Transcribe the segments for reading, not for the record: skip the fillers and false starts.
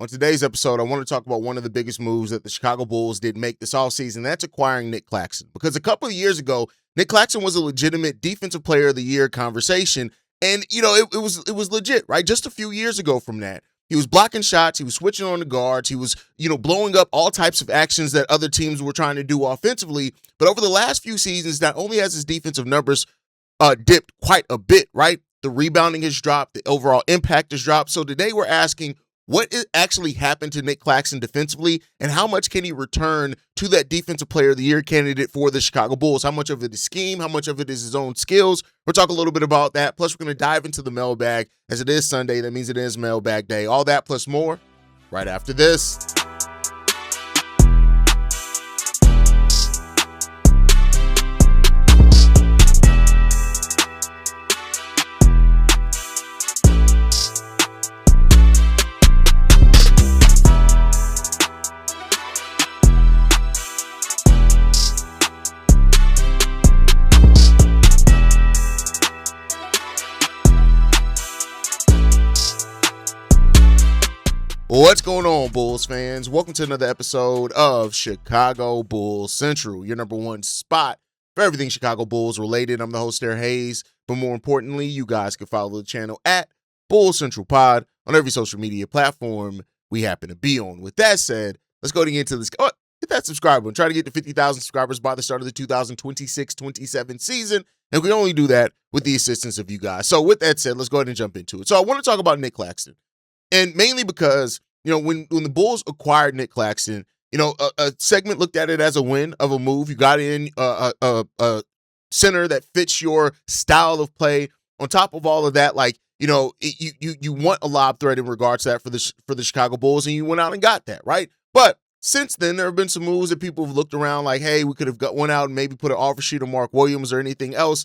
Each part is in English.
On today's episode, I want to talk about one of the biggest moves that the Chicago Bulls did make this offseason. That's acquiring Nic Claxton. Because a couple of years ago, Nic Claxton was a legitimate Defensive Player of the Year conversation. And, it was legit, right? Just a few years ago from that. He was blocking shots. He was switching on the guards. He was, blowing up all types of actions that other teams were trying to do offensively. But over the last few seasons, not only has his defensive numbers dipped quite a bit, right? The rebounding has dropped. The overall impact has dropped. So today we're asking, what actually happened to Nic Claxton defensively, and how much can he return to that Defensive Player of the Year candidate for the Chicago Bulls? How much of it is scheme? How much of it is his own skills? We'll talk a little bit about that. Plus, we're going to dive into the mailbag. As it is Sunday, that means it is mailbag day. All that plus more right after this. What's going on, Bulls fans? Welcome to another episode of Chicago Bulls Central, your number one spot for everything Chicago Bulls related. I'm the host there, Haize, but more importantly, you guys can follow the channel at Bulls Central Pod on every social media platform we happen to be on. With that said, let's go into this. Hit that subscribe button. Try to get to 50,000 subscribers by the start of the 2026-27 season, and we only do that with the assistance of you guys. So with that said, let's go ahead and jump into it. So I want to talk about Nic Claxton. And mainly because, when the Bulls acquired Nic Claxton, a segment looked at it as a win of a move. You got in a center that fits your style of play. On top of all of that, you want a lob threat in regards to that for the Chicago Bulls, and you went out and got that, right? But since then, there have been some moves that people have looked around like, hey, we could have got one out and maybe put an offer sheet on Mark Williams or anything else.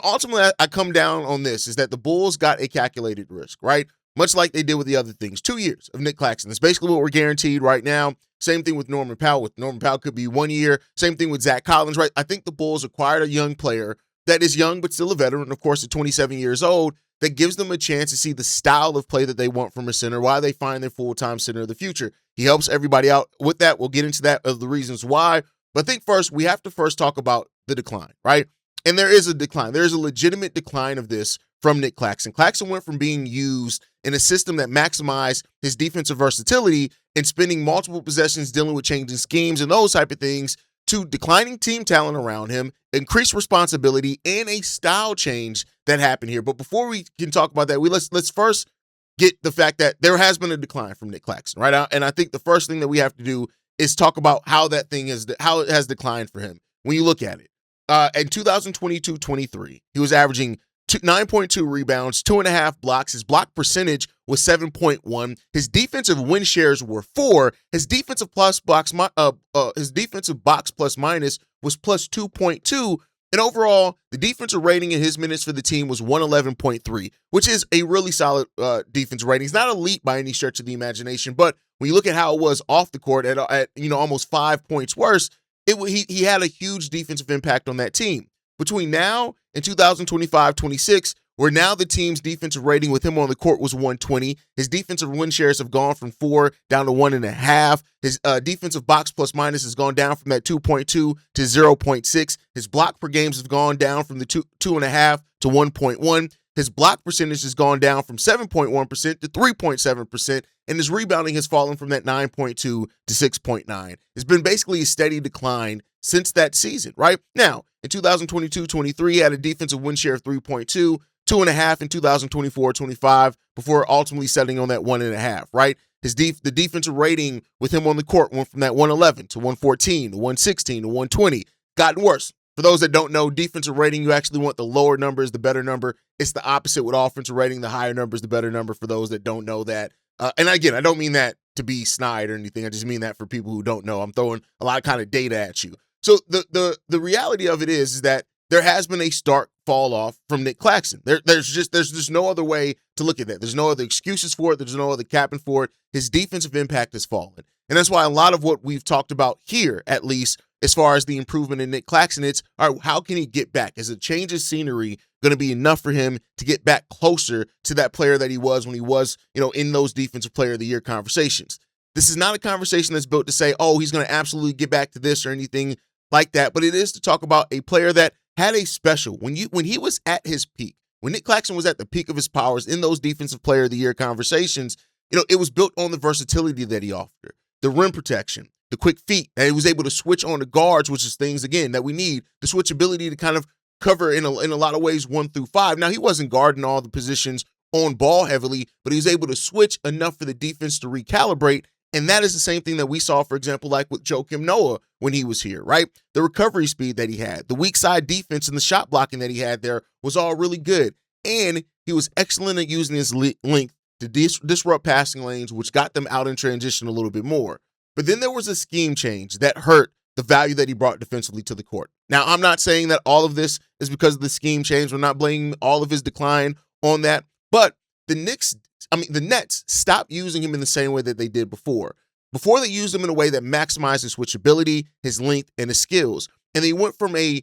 Ultimately, I come down on this, is that the Bulls got a calculated risk, right? Much like they did with the other things. 2 years of Nic Claxton. That's basically what we're guaranteed right now. Same thing with Norman Powell. With Norman Powell, could be 1 year. Same thing with Zach Collins, right? I think the Bulls acquired a young player that is young but still a veteran, of course, at 27 years old, that gives them a chance to see the style of play that they want from a center, why they find their full-time center of the future. He helps everybody out with that. We'll get into that, of the reasons why. But I think first, we have to talk about the decline, right? And there is a decline. There is a legitimate decline of this from Nic Claxton. Claxton went from being used in a system that maximized his defensive versatility and spending multiple possessions dealing with changing schemes and those type of things to declining team talent around him, increased responsibility, and a style change that happened here. But before we can talk about that, let's first get the fact that there has been a decline from Nic Claxton, right? And I think the first thing that we have to do is talk about how it has declined for him. When you look at it, in 2022-23, he was averaging 9.2 rebounds, 2.5 blocks. His block percentage was 7.1. His defensive win shares were 4. His defensive box plus minus was plus 2.2. And overall, the defensive rating in his minutes for the team was 111.3, which is a really solid defensive rating. It's not elite by any stretch of the imagination, but when you look at how it was off the court at almost 5 points worse, he had a huge defensive impact on that team. Between now and 2025-26, where now the team's defensive rating with him on the court was 120. His defensive win shares have gone from 4 down to 1.5. His defensive box plus minus has gone down from that 2.2 to 0.6. His block per games has gone down from the 2.5 to 1.1. His block percentage has gone down from 7.1% to 3.7%, and his rebounding has fallen from that 9.2 to 6.9. It's been basically a steady decline since that season, right? Now, in 2022-23, he had a defensive win share of 3.2, 2.5 in 2024-25, before ultimately settling on that 1.5, right? The defensive rating with him on the court went from that 111 to 114 to 116 to 120. Gotten worse. For those that don't know, defensive rating, you actually want the lower number is the better number. It's the opposite with offensive rating. The higher number is the better number, for those that don't know that. And again, I don't mean that to be snide or anything. I just mean that for people who don't know. I'm throwing a lot of kind of data at you. So the reality of it is that there has been a stark fall off from Nic Claxton. There's just no other way to look at that. There's no other excuses for it. There's no other capping for it. His defensive impact has fallen. And that's why a lot of what we've talked about here, at least, as far as the improvement in Nic Claxton, it's, all right, how can he get back? As it changes scenery, going to be enough for him to get back closer to that player that he was when he was, in those defensive player of the year conversations. This is not a conversation that's built to say, oh, he's going to absolutely get back to this or anything like that, but it is to talk about a player that had a special, when he was at his peak, when Nic Claxton was at the peak of his powers in those defensive player of the year conversations, it was built on the versatility that he offered, the rim protection, the quick feet, that he was able to switch on the guards, which is things, again, that we need, the switchability to kind of cover in a lot of ways 1 through 5. Now, he wasn't guarding all the positions on ball heavily, but he was able to switch enough for the defense to recalibrate. And that is the same thing that we saw, for example, like with Joakim Noah when he was here, right? The recovery speed that he had, the weak side defense and the shot blocking that he had there was all really good. And he was excellent at using his length to disrupt passing lanes, which got them out in transition a little bit more. But then there was a scheme change that hurt the value that he brought defensively to the court. Now, I'm not saying that all of this is because of the scheme change. We're not blaming all of his decline on that. But the Nets stopped using him in the same way that they did before. Before, they used him in a way that maximized his switchability, his length, and his skills. And they went from a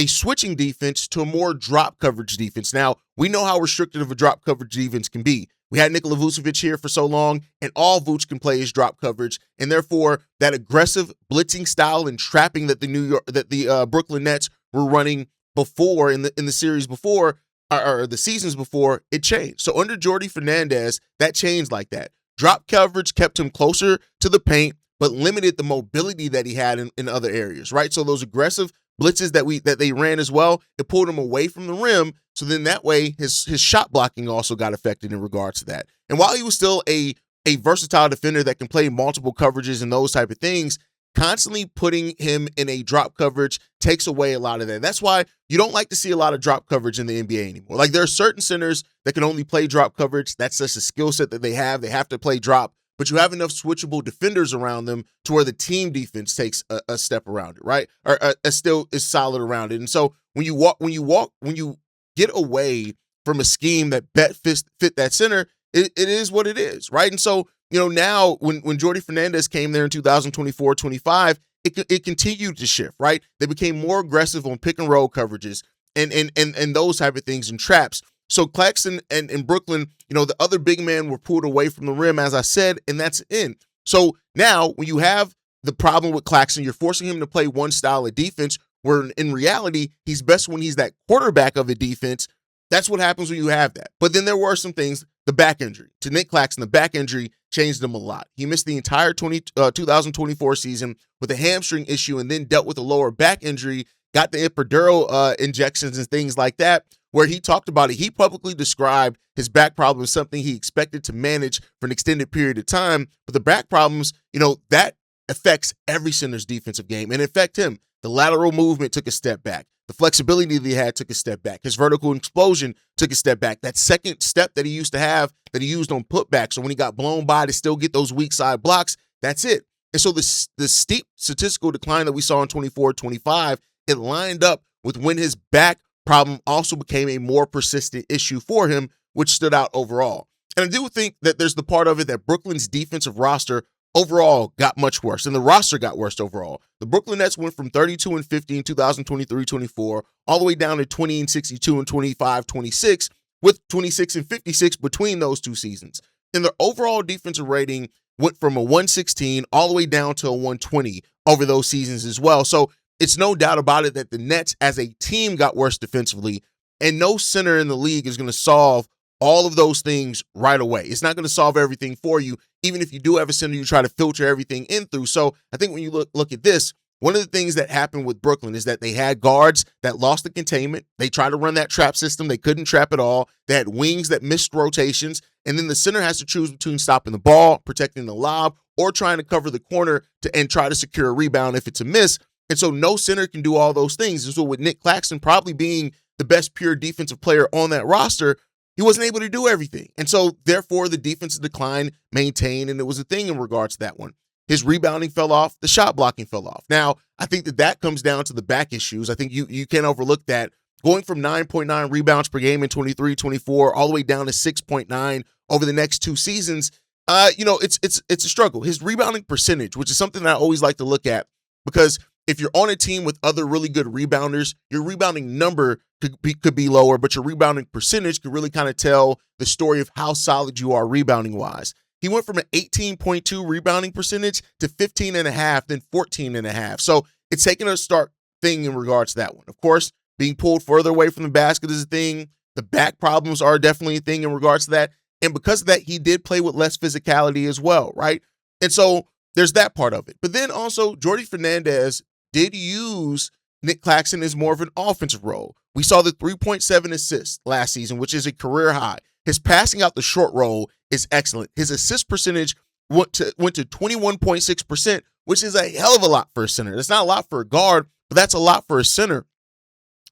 switching defense to a more drop coverage defense. Now, we know how restrictive a drop coverage defense can be. We had Nikola Vucevic here for so long, and all Vuce can play is drop coverage, and therefore that aggressive blitzing style and trapping that the Brooklyn Nets were running before in the series before, or the seasons before, it changed. So under Jordi Fernandez, that changed like that. Drop coverage kept him closer to the paint, but limited the mobility that he had in other areas, right? So those aggressive blitzes that they ran as well, it pulled him away from the rim. So then that way his shot blocking also got affected in regards to that. And while he was still a versatile defender that can play multiple coverages and those type of things, constantly putting him in a drop coverage takes away a lot of that. That's why you don't like to see a lot of drop coverage in the NBA anymore. Like, there are certain centers that can only play drop coverage. That's just a skill set that they have. They have to play drop, but you have enough switchable defenders around them to where the team defense takes a step around it, right? Or still is solid around it. And so when you get away from a scheme that fit that center, it is what it is, right? And so, now when Jordi Fernandez came there in 2024-25, it continued to shift, right? They became more aggressive on pick and roll coverages and those type of things and traps. So Claxton and Brooklyn, the other big men were pulled away from the rim, as I said, and that's in. So now when you have the problem with Claxton, you're forcing him to play one style of defense, where in reality, he's best when he's that quarterback of a defense. That's what happens when you have that. But then there were some things, the back injury. To Nic Claxton, the back injury changed him a lot. He missed the entire 2024 season with a hamstring issue and then dealt with a lower back injury, got the epidural injections and things like that, where he talked about it. He publicly described his back problem as something he expected to manage for an extended period of time. But the back problems, that affects every center's defensive game and affect him. The lateral movement took a step back. The flexibility that he had took a step back. His vertical explosion took a step back. That second step that he used to have, that he used on putback, so when he got blown by to still get those weak side blocks, that's it. And so the steep statistical decline that we saw in 24-25, it lined up with when his back problem also became a more persistent issue for him, which stood out overall. And I do think that there's the part of it that Brooklyn's defensive roster overall got much worse, and the roster got worse overall. The Brooklyn Nets went from 32-50 in 2023-24 all the way down to 20-62 and 25-26, with 26-56 between those two seasons. And their overall defensive rating went from a 116 all the way down to a 120 over those seasons as well. So it's no doubt about it that the Nets as a team got worse defensively, and no center in the league is going to solve all of those things right away. It's not going to solve everything for you. Even if you do have a center, you try to filter everything in through. So I think when you look at this, one of the things that happened with Brooklyn is that they had guards that lost the containment. They tried to run that trap system. They couldn't trap at all. They had wings that missed rotations. And then the center has to choose between stopping the ball, protecting the lob, or trying to cover the corner and try to secure a rebound if it's a miss. And so no center can do all those things. And so with Nic Claxton probably being the best pure defensive player on that roster, he wasn't able to do everything. And so, therefore, the defensive decline maintained, and it was a thing in regards to that one. His rebounding fell off. The shot blocking fell off. Now, I think that comes down to the back issues. I think you can't overlook that. Going from 9.9 rebounds per game in 23-24 all the way down to 6.9 over the next two seasons, it's a struggle. His rebounding percentage, which is something that I always like to look at, because if you're on a team with other really good rebounders, your rebounding number could be lower, but your rebounding percentage could really kind of tell the story of how solid you are rebounding wise. He went from an 18.2 rebounding percentage to 15.5, then 14.5. So it's taking a start thing in regards to that one. Of course, being pulled further away from the basket is a thing. The back problems are definitely a thing in regards to that. And because of that, he did play with less physicality as well, right? And so there's that part of it. But then also, Jordy Fernandez did use Nic Claxton as more of an offensive role. We saw the 3.7 assists last season, which is a career high. His passing out the short roll is excellent. His assist percentage went to 21.6%, which is a hell of a lot for a center. It's not a lot for a guard, but that's a lot for a center.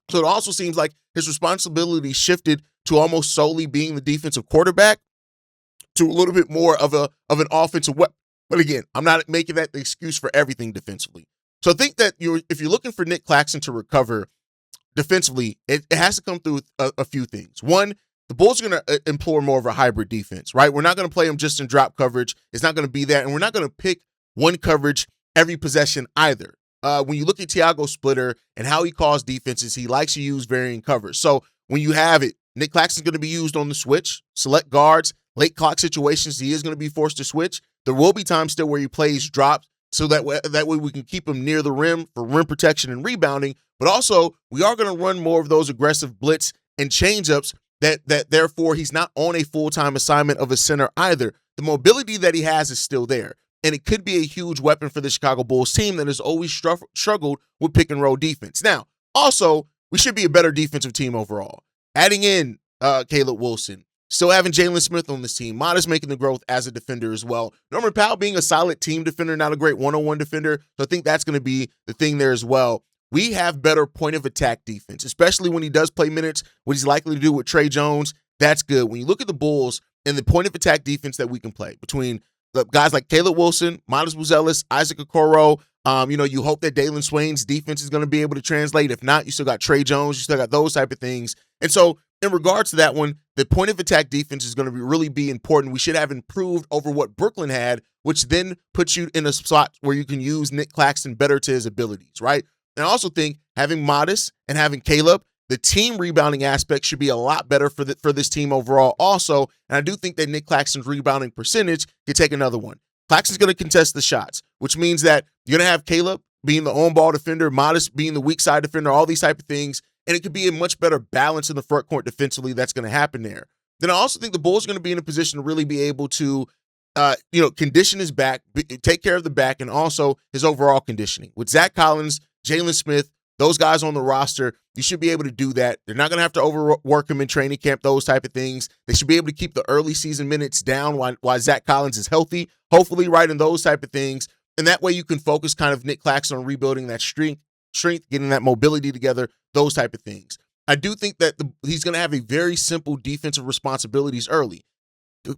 So it also seems like his responsibility shifted to almost solely being the defensive quarterback to a little bit more of an offensive weapon. But again, I'm not making that the excuse for everything defensively. So I think that if you're looking for Nic Claxton to recover defensively, it has to come through a few things. One, the Bulls are going to employ more of a hybrid defense, right? We're not going to play him just in drop coverage. It's not going to be that. And we're not going to pick one coverage every possession either. When you look at Tiago Splitter and how he calls defenses, he likes to use varying covers. So when you have it, Nic Claxton's going to be used on the switch, select guards, late clock situations, he is going to be forced to switch. There will be times still where he plays drops, so that way we can keep him near the rim for rim protection and rebounding. But also, we are going to run more of those aggressive blitz and change-ups that therefore he's not on a full-time assignment of a center either. The mobility that he has is still there. And it could be a huge weapon for the Chicago Bulls team that has always struggled with pick-and-roll defense. Now, also, we should be a better defensive team overall. Adding in Caleb Wilson, still having Jalen Smith on this team, Modest making the growth as a defender as well. Norman Powell being a solid team defender, not a great one-on-one defender. So I think that's going to be the thing there as well. We have better point-of-attack defense, especially when he does play minutes, what he's likely to do with Trey Jones. That's good. When you look at the Bulls and the point-of-attack defense that we can play between the guys like Caleb Wilson, Modest Buzelis, Isaac Okoro, you hope that Dalen Swain's defense is going to be able to translate. If not, you still got Trey Jones. You still got those type of things. And so in regards to that one, the point of attack defense is going to really be important. We should have improved over what Brooklyn had, which then puts you in a spot where you can use Nic Claxton better to his abilities, right? And I also think having Modest and having Caleb, the team rebounding aspect should be a lot better for this team overall also. And I do think that Nic Claxton's rebounding percentage could take another one. Claxton's going to contest the shots, which means that you're going to have Caleb being the on-ball defender, Modest being the weak side defender, all these type of things. And it could be a much better balance in the front court defensively that's going to happen there. Then I also think the Bulls are going to be in a position to really be able to, condition his back, take care of the back, and also his overall conditioning. With Zach Collins, Jalen Smith, those guys on the roster, you should be able to do that. They're not going to have to overwork him in training camp, those type of things. They should be able to keep the early season minutes down while Zach Collins is healthy, hopefully, right, and those type of things. And that way you can focus kind of Nic Claxton on rebuilding that strength, getting that mobility together, those type of things. I do think that he's going to have a very simple defensive responsibilities early.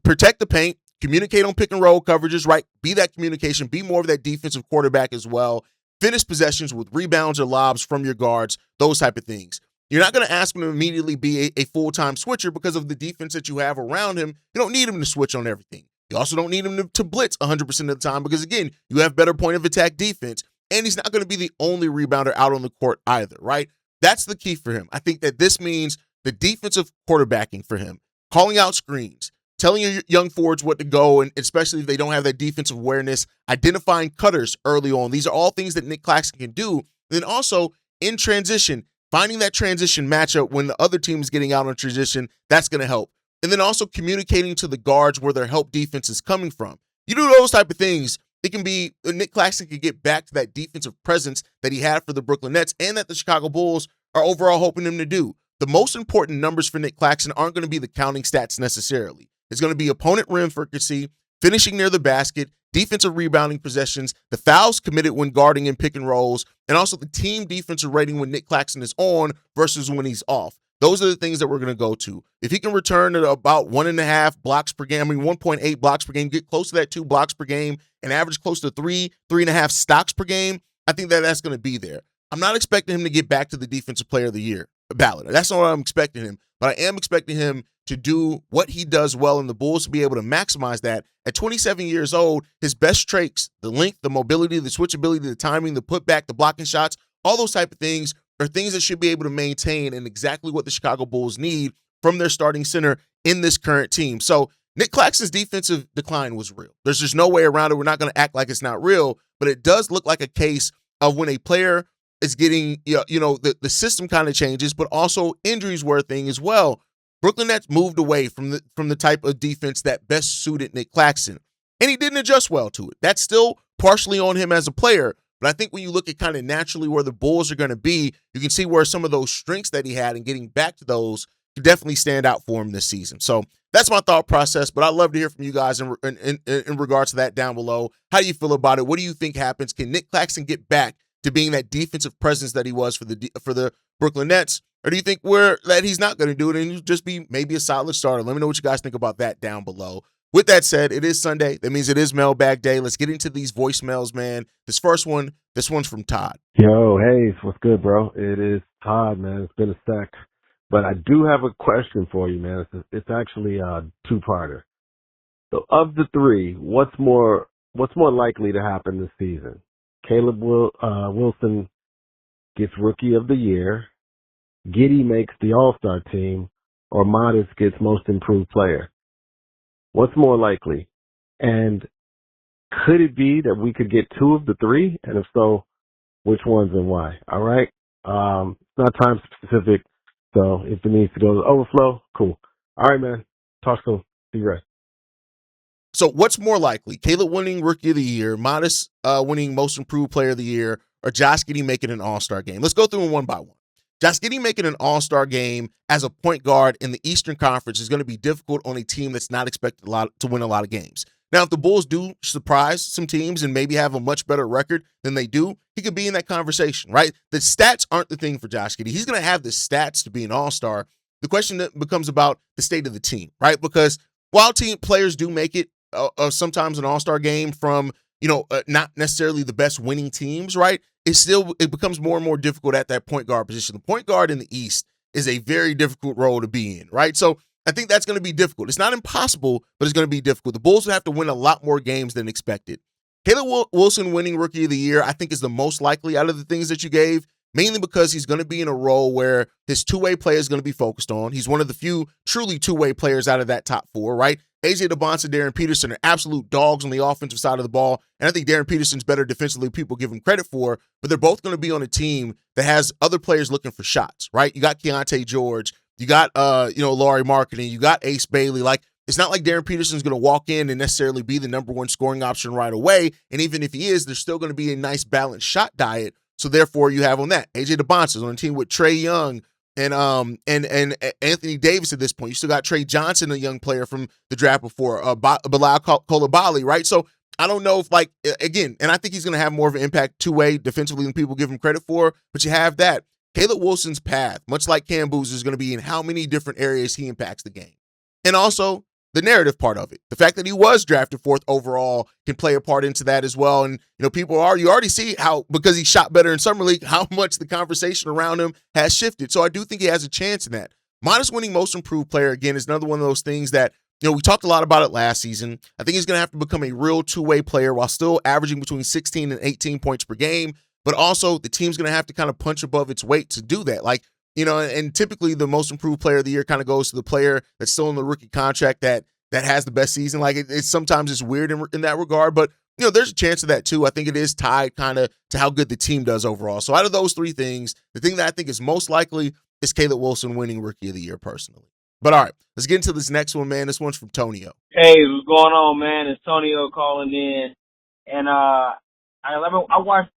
Protect the paint, communicate on pick and roll coverages, right? Be that communication, be more of that defensive quarterback as well. Finish possessions with rebounds or lobs from your guards, those type of things. You're not going to ask him to immediately be a full-time switcher because of the defense that you have around him. You don't need him to switch on everything. You also don't need him to blitz 100% of the time because, again, you have better point of attack defense, and he's not going to be the only rebounder out on the court either, right? That's the key for him. I think that this means the defensive quarterbacking for him, calling out screens, telling your young forwards what to go, and especially if they don't have that defensive awareness, identifying cutters early on. These are all things that Nic Claxton can do. And then also in transition, finding that transition matchup when the other team is getting out on transition, that's going to help. And then also communicating to the guards where their help defense is coming from. You do those type of things, it can be Nic Claxton can get back to that defensive presence that he had for the Brooklyn Nets and that the Chicago Bulls are overall hoping him to do. The most important numbers for Nic Claxton aren't going to be the counting stats necessarily. It's going to be opponent rim frequency, finishing near the basket, defensive rebounding possessions, the fouls committed when guarding in pick and rolls, and also the team defensive rating when Nic Claxton is on versus when he's off. Those are the things that we're going to go to. If he can return at about 1.5 blocks per game, 1.8 blocks per game, get close to that 2 blocks per game, and average close to 3.5 stocks per game, I think that that's going to be there. I'm not expecting him to get back to the defensive player of the year ballot. That's not what I'm expecting him. But I am expecting him to do what he does well and the Bulls to be able to maximize that. At 27 years old, his best traits, the length, the mobility, the switchability, the timing, the putback, the blocking shots, all those type of things are things that should be able to maintain and exactly what the Chicago Bulls need from their starting center in this current team. So Nic Claxton's defensive decline was real. There's just no way around it. We're not going to act like it's not real, but it does look like a case of when a player is getting, the system kind of changes, but also injuries were a thing as well. Brooklyn Nets moved away from the type of defense that best suited Nic Claxton, and he didn't adjust well to it. That's still partially on him as a player, but I think when you look at kind of naturally where the Bulls are going to be, you can see where some of those strengths that he had and getting back to those could definitely stand out for him this season. So that's my thought process, but I'd love to hear from you guys in regards to that down below. How do you feel about it? What do you think happens? Can Nic Claxton get back to being that defensive presence that he was for the Brooklyn Nets? Or do you think that he's not going to do it and he'll just be maybe a solid starter? Let me know what you guys think about that down below. With that said, it is Sunday. That means it is mailbag day. Let's get into these voicemails, man. This one's from Todd. Yo, Haize, what's good, bro? It is Todd, man. It's been a sec. But I do have a question for you, man. It's actually a two-parter. So of the three, what's more likely to happen this season? Caleb Wilson gets Rookie of the Year, Giddey makes the All-Star team, or Modest gets Most Improved Player? What's more likely? And could it be that we could get two of the three? And if so, which ones and why? All right? It's not time specific, so if it needs to go to the overflow, cool. All right, man. Talk soon. See you, right. So what's more likely? Caleb winning Rookie of the Year, Modest winning Most Improved Player of the Year, or Josh Giddey making an All-Star game? Let's go through them one by one. Josh Giddey making an All-Star game as a point guard in the Eastern Conference is going to be difficult on a team that's not expected to win a lot of games. Now, if the Bulls do surprise some teams and maybe have a much better record than they do, he could be in that conversation, right? The stats aren't the thing for Josh Giddey. He's going to have the stats to be an All-Star. The question that becomes about the state of the team, right? Because while team players do make it sometimes an All-Star game from, not necessarily the best winning teams, right? It becomes more and more difficult at that point guard position. The point guard in the East is a very difficult role to be in, right? So I think that's going to be difficult. It's not impossible, but it's going to be difficult. The Bulls will have to win a lot more games than expected. Caleb Wilson winning Rookie of the Year, I think, is the most likely out of the things that you gave, mainly because he's going to be in a role where his two-way play is going to be focused on. He's one of the few truly two-way players out of that top four, right? AJ DeBonce and Darren Peterson are absolute dogs on the offensive side of the ball, and I think Darren Peterson's better defensively than people give him credit for, but they're both going to be on a team that has other players looking for shots, right? You got Keontae George, you got, Lauri Markkanen, you got Ace Bailey. Like, it's not like Darren Peterson's going to walk in and necessarily be the number one scoring option right away, and even if he is, there's still going to be a nice balanced shot diet, so therefore you have on that. AJ DeBonce is on a team with Trae Young, and Anthony Davis at this point. You still got Trey Johnson, a young player from the draft before, Bilal Coulibaly, right? So I don't know if, again, and I think he's going to have more of an impact two-way defensively than people give him credit for, but you have that. Caleb Wilson's path, much like Cam Boozer, is going to be in how many different areas he impacts the game. And also the narrative part of it. The fact that he was drafted fourth overall can play a part into that as well. And, you already see how, because he shot better in Summer League, how much the conversation around him has shifted. So I do think he has a chance in that. Modest winning Most Improved Player, again, is another one of those things that, we talked a lot about it last season. I think he's going to have to become a real two-way player while still averaging between 16 and 18 points per game. But also the team's going to have to kind of punch above its weight to do that. And typically the Most Improved Player of the Year kind of goes to the player that's still in the rookie contract that has the best season. It's sometimes it's weird in that regard, but there's a chance of that too. I think it is tied kind of to how good the team does overall. So out of those three things, the thing that I think is most likely is Caleb Wilson winning Rookie of the Year personally. But all right, let's get into this next one, man. This one's from Tonio. Hey, what's going on, man? It's Tonio calling in, and I watched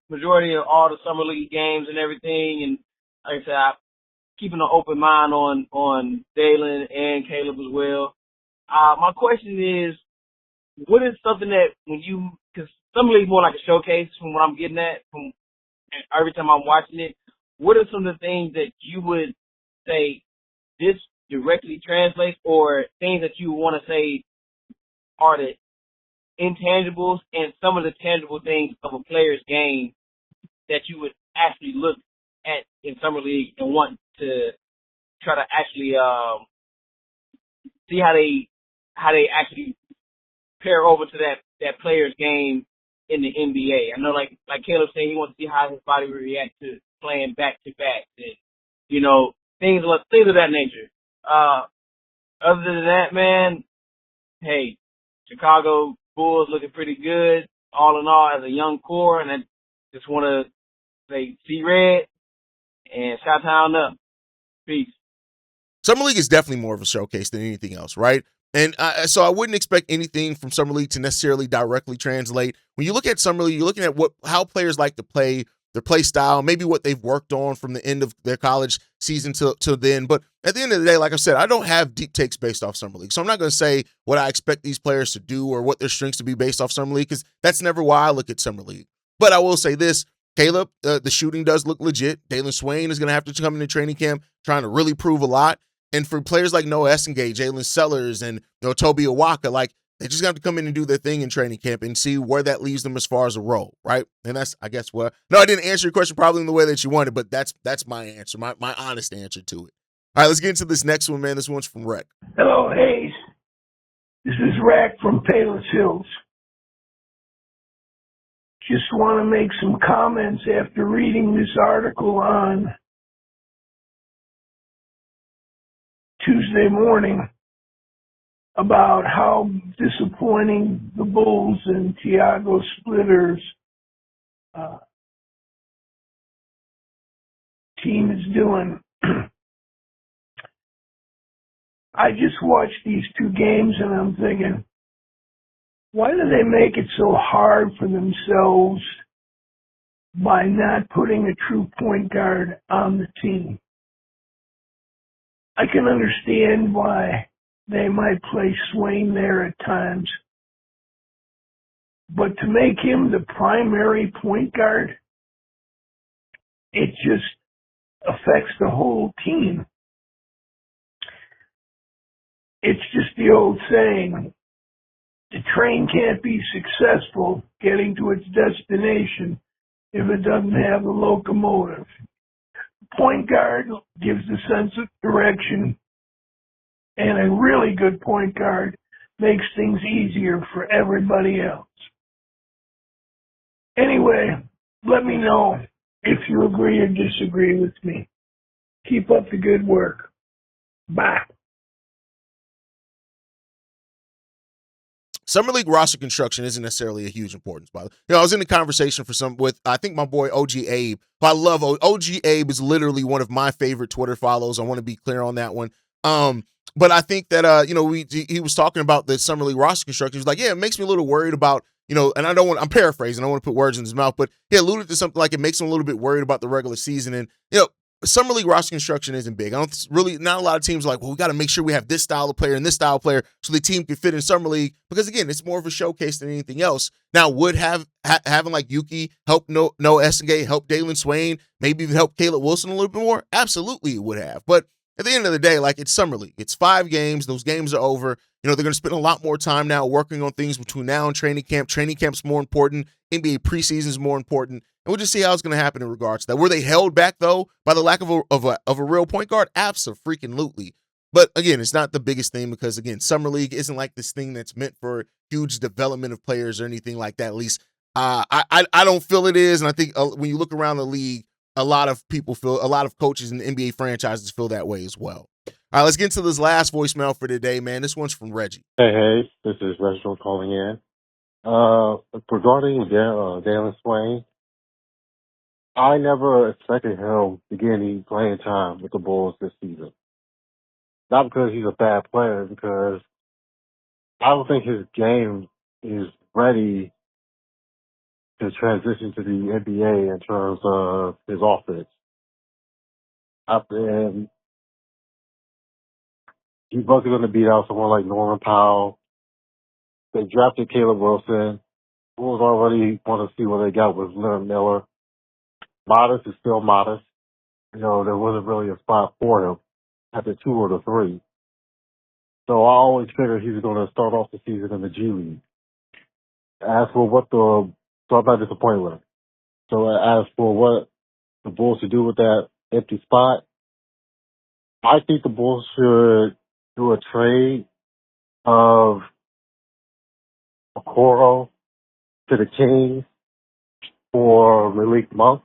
majority of all the summer league games and everything, and like I said, I'm keeping an open mind on Dalen and Caleb as well. My question is, what is something that because summer league is more like a showcase from what I'm getting at from every time I'm watching it. What are some of the things that you would say this directly translates, or things that you want to say are the intangibles and some of the tangible things of a player's game that you would actually look at in summer league and want to try to actually see how they actually pair over to that player's game in the NBA. I know, like Caleb said, he wants to see how his body will react to playing back to back, and things of that nature. Other than that, man, hey, Chicago Bulls looking pretty good all in all as a young core, and I just want to say see red and shout town up. Peace. Summer League is definitely more of a showcase than anything else, right? And so I wouldn't expect anything from Summer League to necessarily directly translate. When you look at Summer League, you're looking at how players like to play, their play style, maybe what they've worked on from the end of their college season to then. But at the end of the day, like I said, I don't have deep takes based off Summer League. So I'm not going to say what I expect these players to do or what their strengths to be based off Summer League, because that's never why I look at Summer League. But I will say this, Caleb, the shooting does look legit. Dalen Swain is going to have to come into training camp trying to really prove a lot. And for players like Noah Essengate, Jalen Sellers, and Toby Awaka, like, they just have to come in and do their thing in training camp and see where that leaves them as far as a role, right? And that's, I guess, no, I didn't answer your question probably in the way that you wanted, but that's my answer, my honest answer to it. All right, let's get into this next one, man. This one's from Rec. Hello, Haize. This is Rec from Palos Hills. Just want to make some comments after reading this article on Tuesday morning about how disappointing the Bulls and Tiago Splitter's team is doing. I just watched these two games and I'm thinking, why do they make it so hard for themselves by not putting a true point guard on the team? I can understand why they might play Swain there at times, but to make him the primary point guard, it just affects the whole team. It's just the old saying, the train can't be successful getting to its destination if it doesn't have a locomotive. Point guard gives a sense of direction, and a really good point guard makes things easier for everybody else. Anyway, let me know if you agree or disagree with me. Keep up the good work. Bye. Summer League roster construction isn't necessarily a huge importance, by the way. I was in a conversation with I think my boy OG Abe, who I love. OG Abe is literally one of my favorite Twitter follows. I want to be clear on that one. But I think that he was talking about the Summer League roster construction. He was like, yeah, it makes me a little worried about, and I'm paraphrasing, I don't want to put words in his mouth, but he alluded to something like it makes him a little bit worried about the regular season. And Summer League roster construction isn't big. Not a lot of teams are like, well, we got to make sure we have this style of player and this style of player so the team can fit in Summer League, because again, it's more of a showcase than anything else. Now, would having like Yuki help Noah Essengate, help Dalen Swain, maybe even help Caleb Wilson a little bit more? Absolutely, it would have. But at the end of the day, like, it's Summer League. It's 5 games. Those games are over. They're going to spend a lot more time now working on things between now and training camp. Training camp's more important. NBA preseason is more important. And we'll just see how it's going to happen in regards to that. Were they held back, though, by the lack of a real point guard? Abso-freaking-lutely. But, again, it's not the biggest thing because, again, Summer League isn't like this thing that's meant for huge development of players or anything like that. At least I don't feel it is. And I think when you look around the league, a lot of coaches and NBA franchises feel that way as well. All right, let's get into this last voicemail for today, man. This one's from Reggie. Hey, this is Reginald calling in. Regarding Dalen Swain, I never expected him to get any playing time with the Bulls this season. Not because he's a bad player, because I don't think his game is ready to transition to the NBA in terms of his offense. And he wasn't going to beat out someone like Norman Powell. They drafted Caleb Wilson. Bulls already want to see what they got with Leonard Miller. Modest is still modest. There wasn't really a spot for him at the 2 or the 3. So I always figured he was going to start off the season in the G League. So I'm not disappointed with him. So as for what the Bulls should do with that empty spot, I think the Bulls should do a trade of Okoro to the Kings for Malik Monk.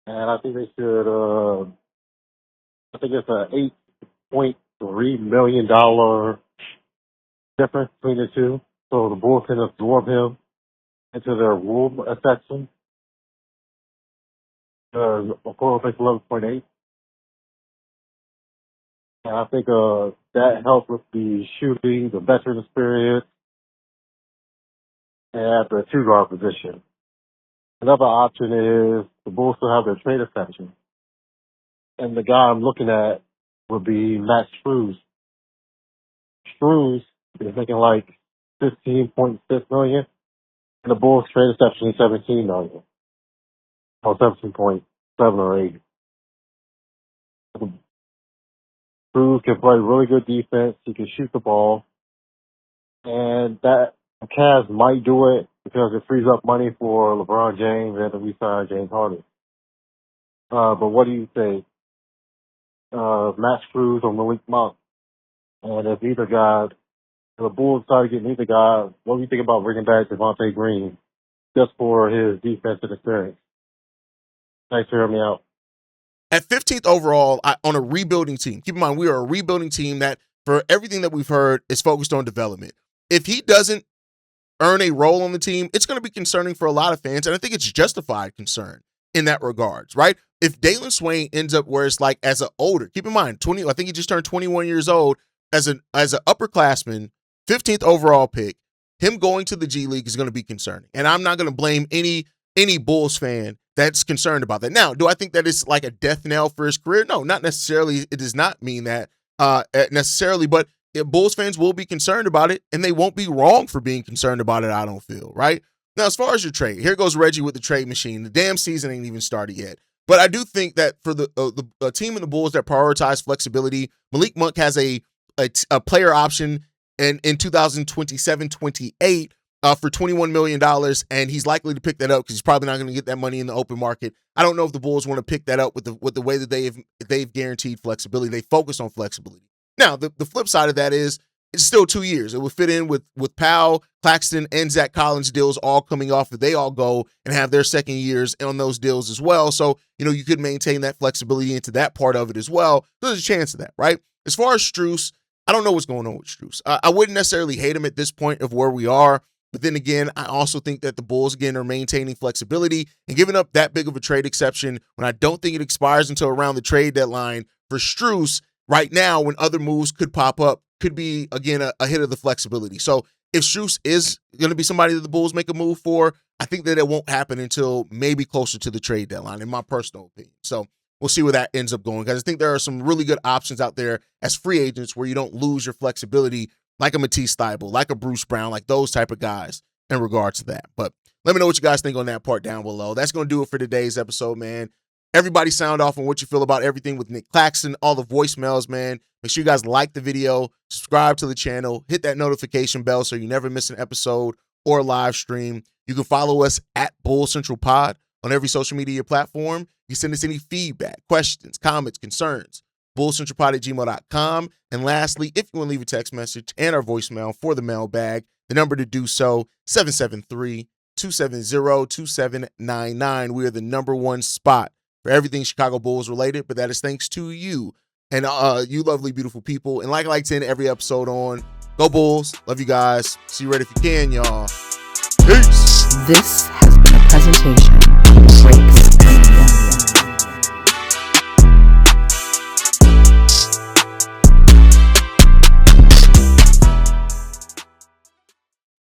And I think they should, I think it's a $8.3 million difference between the two. So the Bulls can absorb him into their rule section. Okoro makes 11.8. And I think that helps with the shooting, the veteran experience, and at the two-guard position. Another option is the Bulls still have their trade exception. And the guy I'm looking at would be Matt Struz. Struz is making like $15.6 million, and the Bulls trade exception is $17 million, or 17.7 or 8. Struz can play really good defense. He can shoot the ball, and that the Cavs might do it because it frees up money for LeBron James and to re-sign James Harden. But what do you think? Matt Struz or Malik Monk? And if either guy, the Bulls decide to get neither guy, what do you think about bringing back Devontae Green just for his defensive experience? Thanks for hearing me out. At 15th overall, on a rebuilding team, keep in mind, we are a rebuilding team that, for everything that we've heard, is focused on development. If he doesn't earn a role on the team, it's going to be concerning for a lot of fans, and I think it's justified concern in that regards, right? If Dalen Swain ends up where it's like as an older, keep in mind, I think he just turned 21 years old, as an upperclassman, 15th overall pick, him going to the G League is going to be concerning. And I'm not going to blame any Bulls fan that's concerned about that. Now, do I think that it's like a death knell for his career? No, not necessarily. It does not mean that necessarily, but Bulls fans will be concerned about it, and they won't be wrong for being concerned about it, I don't feel, right? Now, as far as your trade, here goes Reggie with the trade machine. The damn season ain't even started yet. But I do think that for the team in the Bulls that prioritize flexibility, Malik Monk has a player option in 2027-28 for $21 million, and he's likely to pick that up because he's probably not going to get that money in the open market. I don't know if the Bulls want to pick that up with the way that they've guaranteed flexibility. They focus on flexibility. Now, the flip side of that is it's still 2 years. It will fit in with Powell, Claxton, and Zach Collins deals all coming off. If they all go and have their second years on those deals as well. So, you could maintain that flexibility into that part of it as well. There's a chance of that, right? As far as Strus, I don't know what's going on with Strus. I wouldn't necessarily hate him at this point of where we are. But then again, I also think that the Bulls, again, are maintaining flexibility and giving up that big of a trade exception when I don't think it expires until around the trade deadline for Strus right now when other moves could pop up, could be, again, a hit of the flexibility. So if Strus is going to be somebody that the Bulls make a move for, I think that it won't happen until maybe closer to the trade deadline, in my personal opinion. So we'll see where that ends up going, because I think there are some really good options out there as free agents where you don't lose your flexibility, like a Matisse Thybulle, like a Bruce Brown, like those type of guys in regards to that. But let me know what you guys think on that part down below. That's going to do it for today's episode, man. Everybody sound off on what you feel about everything with Nic Claxton, all the voicemails, man. Make sure you guys like the video, subscribe to the channel, hit that notification bell so you never miss an episode or a live stream. You can follow us at Bull Central Pod on every social media platform. You can send us any feedback, questions, comments, concerns, bullcentralpod@gmail.com. And lastly, if you want to leave a text message and our voicemail for the mailbag, the number to do so, 773-270-2799. We are the #1 spot for everything Chicago Bulls related, but that is thanks to you and you lovely, beautiful people. And like I like to end every episode on, go Bulls. Love you guys. See you right if you can, y'all. Peace. This has been a presentation of Breaks